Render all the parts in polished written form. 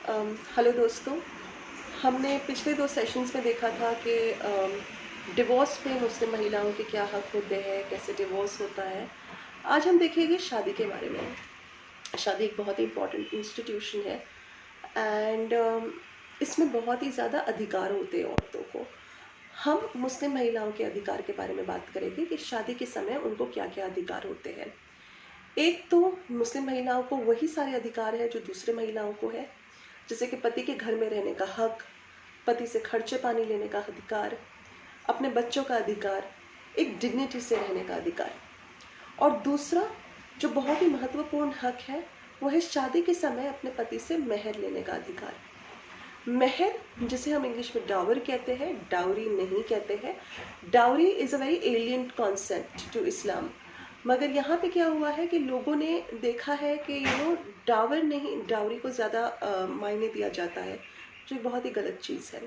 Hello दोस्तों। हमने पिछले 2 सेशंस में देखा था कि डिवोर्स पे मुस्लिम महिलाओं के क्या हक होते हैं, कैसे डिवोर्स होता है। आज हम देखेंगे शादी के बारे में। शादी एक बहुत ही इम्पोर्टेंट इंस्टीट्यूशन है एंड इसमें बहुत ही ज़्यादा अधिकार होते हैं औरतों को। हम मुस्लिम महिलाओं के अधिकार के बारे में बात करेंगे कि शादी के समय उनको क्या-क्या अधिकार होते हैं। एक तो मुस्लिम महिलाओं को वही सारे अधिकार है जो दूसरे महिलाओं को है, जैसे कि पति के घर में रहने का हक, पति से खर्चे पानी लेने का अधिकार, अपने बच्चों का अधिकार, एक डिग्निटी से रहने का अधिकार। और दूसरा जो बहुत ही महत्वपूर्ण हक है वो है शादी के समय अपने पति से मेहर लेने का अधिकार। मेहर, जिसे हम इंग्लिश में डावर कहते हैं, डाउरी नहीं कहते हैं। Dowry is a very alien concept to Islam. मगर यहाँ पे क्या हुआ है कि लोगों ने देखा है कि डावर नहीं, डाउरी को ज़्यादा मायने दिया जाता है, जो एक बहुत ही गलत चीज़ है।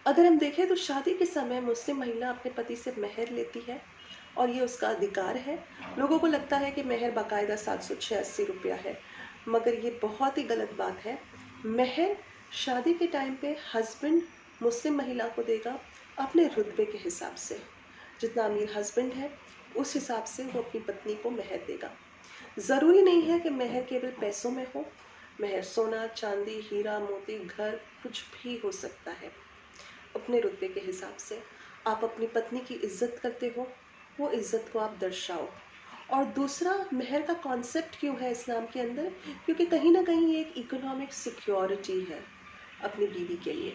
अगर हम देखें तो शादी के समय मुस्लिम महिला अपने पति से मेहर लेती है और ये उसका अधिकार है। लोगों को लगता है कि मेहर बाकायदा 786 रुपया है, मगर ये बहुत ही गलत बात है। मेहर शादी के टाइम पे हस्बैंड मुस्लिम महिला को देगा अपने रुतबे के हिसाब से। जितना अमीर हस्बैंड है उस हिसाब से वो अपनी पत्नी को मेहर देगा। ज़रूरी नहीं है कि मेहर केवल पैसों में हो। मेहर सोना, चांदी, हीरा, मोती, घर, कुछ भी हो सकता है। अपने रुतबे के हिसाब से आप अपनी पत्नी की इज्जत करते हो, वो इज्जत को आप दर्शाओ। और दूसरा, मेहर का कॉन्सेप्ट क्यों है इस्लाम के अंदर? क्योंकि कहीं ना कहीं ये एक इकोनॉमिक सिक्योरिटी है अपनी बीवी के लिए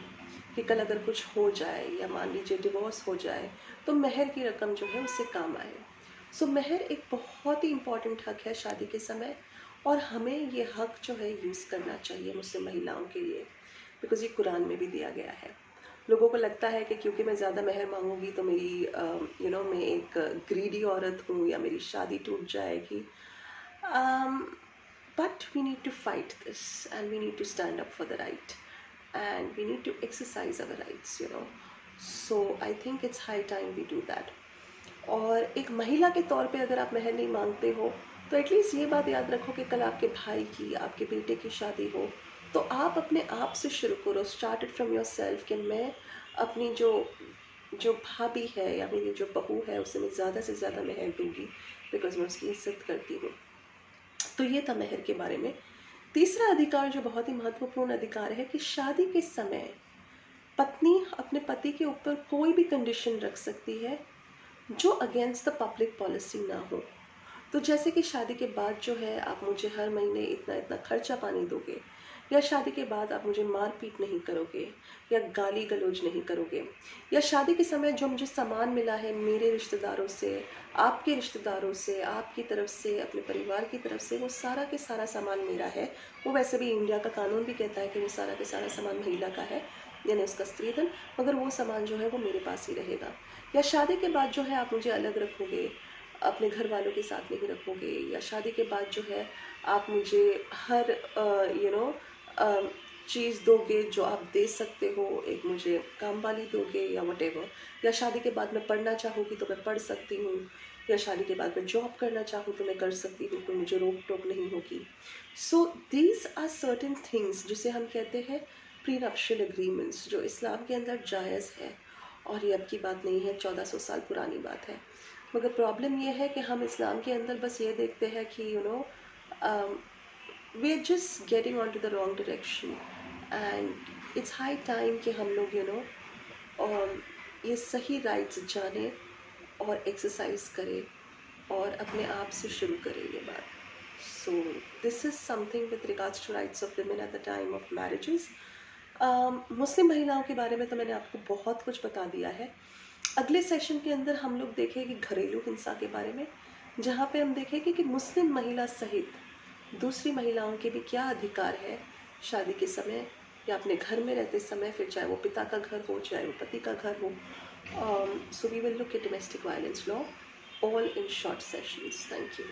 कि कल अगर कुछ हो जाए या मान लीजिए डिवोर्स हो जाए तो मेहर की रकम जो है उससे काम आए। सो मेहर एक बहुत ही इम्पॉर्टेंट हक है शादी के समय, और हमें ये हक जो है यूज़ करना चाहिए मुस्लिम महिलाओं के लिए, बिकॉज़ ये कुरान में भी दिया गया है। लोगों को लगता है कि क्योंकि मैं ज़्यादा मेहर मांगूंगी तो मेरी मैं एक ग्रीडी औरत हूँ या मेरी शादी टूट जाएगी। But we need to fight this and we need to stand up for the right and we need to exercise our rights. So I think it's high time we do that. और एक महिला के तौर पे अगर आप मेहर नहीं मांगते हो तो एटलीस्ट ये बात याद रखो कि कल आपके भाई की, आपके बेटे की शादी हो तो आप अपने आप से शुरू करो। Start it from your self कि मैं अपनी जो जो भाभी है या मेरी जो बहू है उसे मैं ज़्यादा से ज़्यादा मेहर दूंगी, बिकॉज मैं उसकी इज्जत करती हूँ। तो ये था मेहर के बारे में। तीसरा अधिकार जो बहुत ही महत्वपूर्ण अधिकार है कि शादी के समय पत्नी अपने पति के ऊपर कोई भी कंडीशन रख सकती है जो अगेंस्ट द पब्लिक पॉलिसी ना हो। तो जैसे कि शादी के बाद जो है आप मुझे हर महीने इतना इतना खर्चा पानी दोगे, या शादी के बाद आप मुझे मारपीट नहीं करोगे या गाली गलौज नहीं करोगे, या शादी के समय जो मुझे सामान मिला है मेरे रिश्तेदारों से, आपके रिश्तेदारों से, आपकी तरफ से, अपने परिवार की तरफ से, वो सारा के सारा सामान मेरा है। वो वैसे भी इंडिया का कानून भी कहता है कि वो सारा के सारा सामान महिला का है, यानी उसका स्त्रीधन, मगर वो सामान जो है वो मेरे पास ही रहेगा। या शादी के बाद जो है आप मुझे अलग रखोगे, अपने घर वालों के साथ नहीं रखोगे, या शादी के बाद जो है आप मुझे हर चीज़ दोगे जो आप दे सकते हो, एक मुझे काम वाली दोगे या वटेवर। या शादी के बाद मैं पढ़ना चाहूँगी तो मैं पढ़ सकती हूँ, या शादी के बाद मैं जॉब करना चाहूँ तो मैं कर सकती हूँ, कोई मुझे रोक टोक नहीं होगी। So these are certain things जिसे हम कहते हैं प्री नप्शियल एग्रीमेंट्स, जो इस्लाम के अंदर जायज़ है। और ये अब की बात नहीं है, 1400 साल पुरानी बात है। मगर प्रॉब्लम ये है कि हम इस्लाम के अंदर बस ये देखते हैं कि we are just getting on to the wrong direction, and it's high time कि हम लोग ये सही राइट्स जाने और एक्सरसाइज करें और अपने आप से शुरू करें ये बात। So this is something with regards to rights of women at the time of marriages. Muslim महिलाओं के बारे में तो मैंने आपको बहुत कुछ बता दिया है। अगले सेशन के अंदर हम लोग देखेंगे घरेलू हिंसा के बारे में, जहाँ पे हम देखेंगे कि मुस्लिम महिला सहित दूसरी महिलाओं के भी क्या अधिकार है शादी के समय या अपने घर में रहते समय, फिर चाहे वो पिता का घर हो चाहे वो पति का घर हो। So we will look at domestic violence law all in short sessions. Thank you.